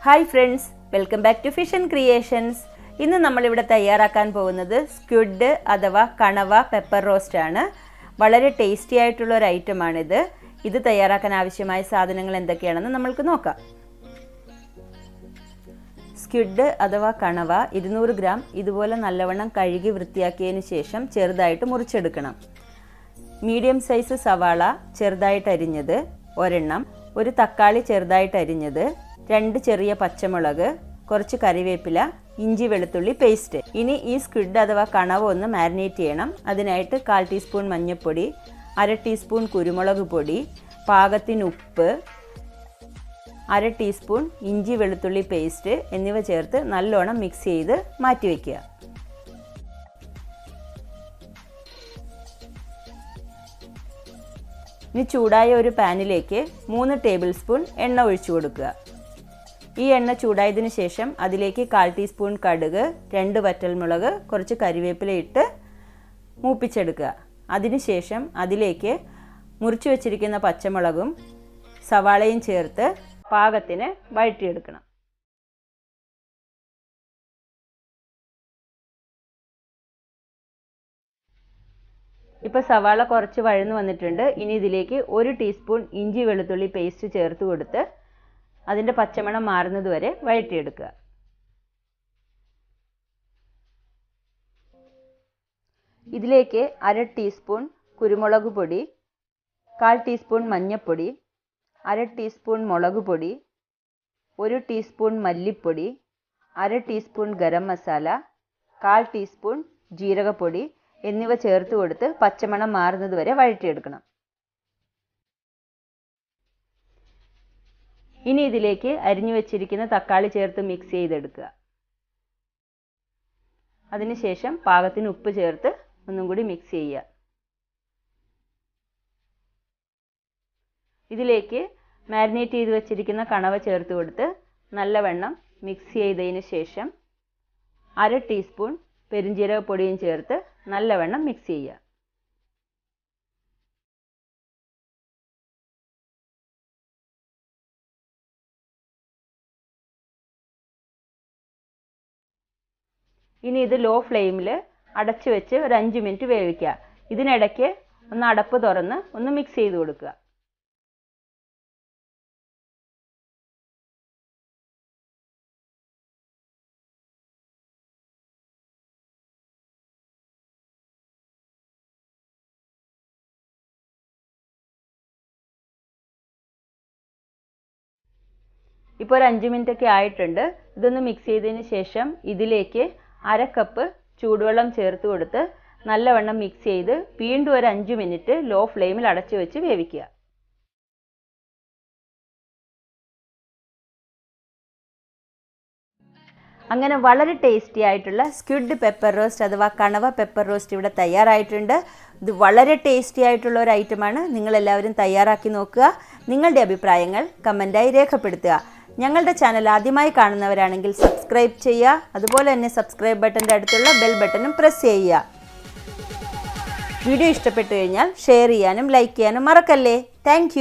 Hi friends, welcome back to Fission creations. ഇന്ന് നമ്മളിവിടെ തയ്യാറാക്കാൻ പോകുന്നത് സ്ക്വിഡ് അഥവാ കണവ പെപ്പർ റോസ്റ്റ് ആണ്. വളരെ ടേസ്റ്റി ആയിട്ടുള്ള ഒരു ഐറ്റമാണിത്. ഇത് തയ്യാറാക്കാൻ ആവശ്യമായ സാധനങ്ങൾ എന്തൊക്കെയാണെന്ന് നമ്മൾക്ക് നോക്കാം. സ്ക്വിഡ് അഥവാ കണവ 200 ഗ്രാം ഇതുപോലെ നല്ലവണ്ണം കഴുകി വൃത്തിയാക്കിയതിന് ശേഷം ചെറുതായിട്ട് മുറിച്ചെടുക്കണം. മീഡിയം സൈസ് സവാള ചെറുതായിട്ട് അരിഞ്ഞത് ഒരെണ്ണം, ഒരു തക്കാളി ചെറുതായിട്ട് അരിഞ്ഞത്, 2 ചെറിയ പച്ചമുളക്, കുറച്ച് കറിവേപ്പില, ഇഞ്ചി വെളുത്തുള്ളി പേസ്റ്റ്. ഇനി ഈ സ്ക്വിഡ് അഥവാ കണവ ഒന്ന് മാരിനേറ്റ് ചെയ്യണം. അതിനായിട്ട് 1/4 ടീസ്പൂൺ മഞ്ഞൾപ്പൊടി, 1/2 ടീസ്പൂൺ കുരുമുളക് പൊടി, പാകത്തിന് ഉപ്പ്, 1/2 ടീസ്പൂൺ ഇഞ്ചി വെളുത്തുള്ളി പേസ്റ്റ് എന്നിവ ചേർത്ത് നല്ലോണം മിക്സ് ചെയ്ത് മാറ്റി വയ്ക്കുക. ഇനി ചൂടായ ഒരു പാനിലേക്ക് 3 ടേബിൾ സ്പൂൺ എണ്ണ ഒഴിച്ചു കൊടുക്കുക. ഈ എണ്ണ ചൂടായതിനു ശേഷം അതിലേക്ക് 1/4 ടീസ്പൂൺ കടുക്, 2 വറ്റൽമുളക്, കുറച്ച് കറിവേപ്പില ഇട്ട് മൂപ്പിച്ചെടുക്കുക. അതിനുശേഷം അതിലേക്ക് മുറിച്ചു വച്ചിരിക്കുന്ന പച്ചമുളകും സവാളയും ചേർത്ത് പാകത്തിന് വഴറ്റിയെടുക്കണം. ഇപ്പോൾ സവാള കുറച്ച് വഴന്നു വന്നിട്ടുണ്ട്. ഇനി ഇതിലേക്ക് 1 ടീസ്പൂൺ ഇഞ്ചി വെളുത്തുള്ളി പേസ്റ്റ് ചേർത്ത് കൊടുത്ത് അതിൻ്റെ പച്ചമണം മാറുന്നത് വരെ വഴറ്റിയെടുക്കുക. ഇതിലേക്ക് 1/2 ടീസ്പൂൺ കുരുമുളക് പൊടി, 1/4 ടീസ്പൂൺ മഞ്ഞൾപ്പൊടി, 1/2 ടീസ്പൂൺ മുളക് പൊടി, 1 ടീസ്പൂൺ മല്ലിപ്പൊടി, 1/2 ടീസ്പൂൺ ഗരം മസാല, 1/4 ടീസ്പൂൺ ജീരകപ്പൊടി എന്നിവ ചേർത്ത് കൊടുത്ത് പച്ചമണം മാറുന്നത് വരെ വഴറ്റിയെടുക്കണം. ഇനി ഇതിലേക്ക് അരിഞ്ഞു വെച്ചിരിക്കുന്ന തക്കാളി ചേർത്ത് മിക്സ് ചെയ്തെടുക്കുക. അതിനുശേഷം പാകത്തിന് ഉപ്പ് ചേർത്ത് ഒന്നും കൂടി മിക്സ് ചെയ്യുക. ഇതിലേക്ക് മാരിനേറ്റ് ചെയ്ത് വെച്ചിരിക്കുന്ന കണവ ചേർത്ത് കൊടുത്ത് നല്ലവണ്ണം മിക്സ് ചെയ്തതിന് ശേഷം 1/2 ടീസ്പൂൺ പെരുംജീരകപ്പൊടിയും ചേർത്ത് നല്ലവണ്ണം മിക്സ് ചെയ്യുക. ഇനി ഇത് ലോ ഫ്ലെയിമിൽ അടച്ചു വെച്ച് ഒരു 5 മിനിറ്റ് വേവിക്കുക. ഇതിനിടയ്ക്ക് ഒന്ന് അടപ്പ് തുറന്ന് ഒന്ന് മിക്സ് ചെയ്ത് കൊടുക്കുക. ഇപ്പോൾ ഒരു 5 മിനിറ്റ് ഒക്കെ ആയിട്ടുണ്ട്. ഇതൊന്ന് മിക്സ് ചെയ്തതിന് ശേഷം ഇതിലേക്ക് 1/2 കപ്പ് ചൂടുവെള്ളം ചേർത്ത് കൊടുത്ത് നല്ലവണ്ണം മിക്സ് ചെയ്ത് വീണ്ടും ഒരു 5 മിനിറ്റ് ലോ ഫ്ലെയിമിൽ അടച്ചു വെച്ച് വേവിക്കുക. അങ്ങനെ വളരെ ടേസ്റ്റി ആയിട്ടുള്ള സ്ക്വിഡ് പെപ്പർ റോസ്റ്റ് അഥവാ കണവ പെപ്പർ റോസ്റ്റ് ഇവിടെ തയ്യാറായിട്ടുണ്ട്. ഇത് വളരെ ടേസ്റ്റി ആയിട്ടുള്ള ഒരു ഐറ്റമാണ്. നിങ്ങളെല്ലാവരും തയ്യാറാക്കി നോക്കുക. നിങ്ങളുടെ അഭിപ്രായങ്ങൾ കമൻറ്റായി രേഖപ്പെടുത്തുക. ഞങ്ങളുടെ ചാനൽ ആദ്യമായി കാണുന്നവരാണെങ്കിൽ സബ്സ്ക്രൈബ് ചെയ്യുക. അതുപോലെ തന്നെ സബ്സ്ക്രൈബ് ബട്ടൻ്റെ അടുത്തുള്ള ബെൽ ബട്ടണും പ്രസ് ചെയ്യുക. വീഡിയോ ഇഷ്ടപ്പെട്ടു കഴിഞ്ഞാൽ ഷെയർ ചെയ്യാനും ലൈക്ക് ചെയ്യാനും മറക്കല്ലേ. താങ്ക്